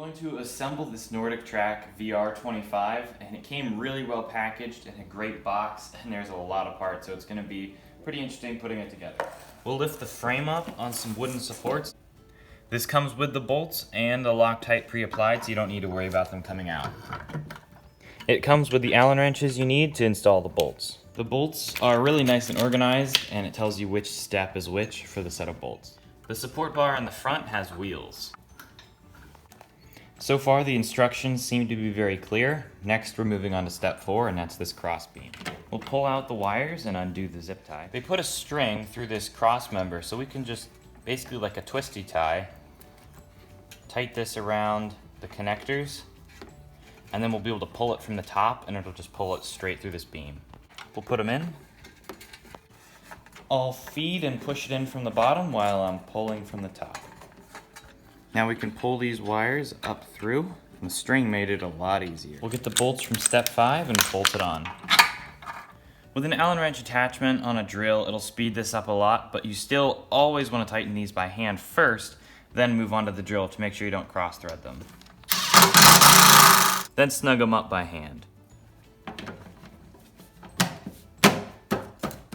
going to assemble this Nordic track vr25, and it came really well packaged in a great box, and there's a lot of parts, so it's going to be pretty interesting putting it together. We'll lift the frame up on some wooden supports. This comes with the bolts and the Loctite pre-applied, so you don't need to worry about them coming out. It comes with the Allen wrenches you need to install the bolts. The bolts are really nice and organized, and it tells you which step is which for the set of bolts. The support bar on the front has wheels. So far the instructions seem to be very clear. Next we're moving on to step 4, and that's this cross beam. We'll pull out the wires and undo the zip tie. They put a string through this cross member so we can just, basically like a twisty tie, tight this around the connectors, and then we'll be able to pull it from the top and it'll just pull it straight through this beam. We'll put them in. I'll feed and push it in from the bottom while I'm pulling from the top. Now we can pull these wires up through, and the string made it a lot easier. We'll get the bolts from step 5 and bolt it on. With an Allen wrench attachment on a drill, it'll speed this up a lot, but you still always want to tighten these by hand first, then move on to the drill to make sure you don't cross thread them. Then snug them up by hand.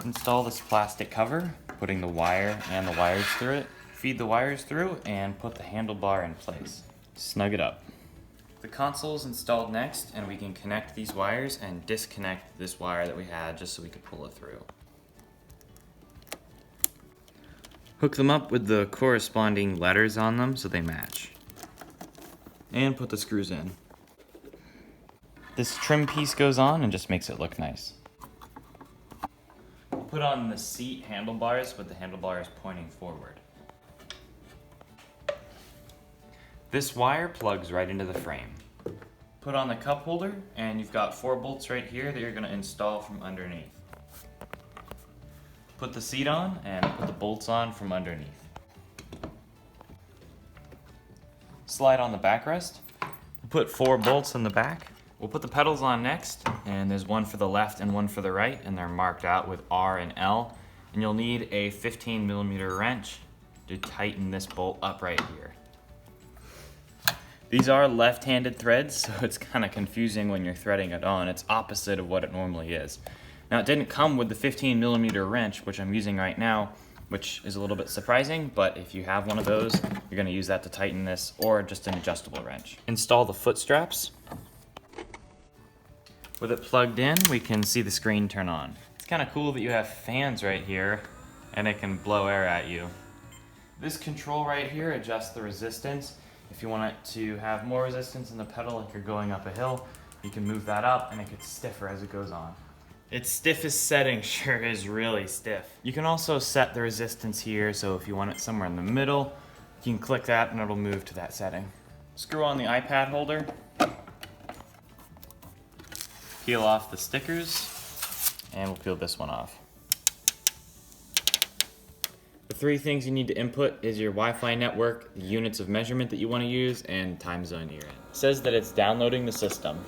Install this plastic cover, putting the wire and the wires through it. Feed the wires through and put the handlebar in place. Snug it up. The console's installed next, and we can connect these wires and disconnect this wire that we had just so we could pull it through. Hook them up with the corresponding letters on them so they match. And put the screws in. This trim piece goes on and just makes it look nice. We'll put on the seat handlebars with the handlebars pointing forward. This wire plugs right into the frame. Put on the cup holder, and you've got 4 bolts right here that you're going to install from underneath. Put the seat on and put the bolts on from underneath. Slide on the backrest. We'll put 4 bolts in the back. We'll put the pedals on next, and there's one for the left and one for the right, and they're marked out with R and L. And you'll need a 15mm wrench to tighten this bolt up right here. These are left-handed threads, so it's kind of confusing when you're threading it on. It's opposite of what it normally is. Now, it didn't come with the 15mm wrench, which I'm using right now, which is a little bit surprising, but if you have one of those, you're going to use that to tighten this, or just an adjustable wrench. Install the foot straps. With it plugged in, we can see the screen turn on. It's kind of cool that you have fans right here, and it can blow air at you. This control right here adjusts the resistance. If you want it to have more resistance in the pedal like you're going up a hill, you can move that up and it gets stiffer as it goes on. Its stiffest setting sure is really stiff. You can also set the resistance here, so if you want it somewhere in the middle, you can click that and it'll move to that setting. Screw on the iPad holder. Peel off the stickers, and we'll peel this one off. The 3 things you need to input is your Wi-Fi network, the units of measurement that you want to use, and time zone you're in. It says that it's downloading the system.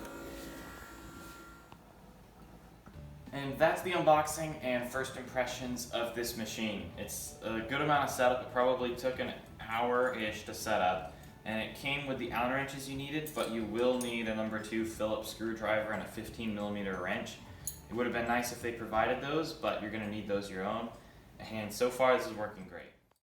And that's the unboxing and first impressions of this machine. It's a good amount of setup. It probably took an hour-ish to set up. And it came with the Allen wrenches you needed, but you will need a number 2 Phillips screwdriver and a 15mm wrench. It would have been nice if they provided those, but you're going to need those your own. And so far, this is working great.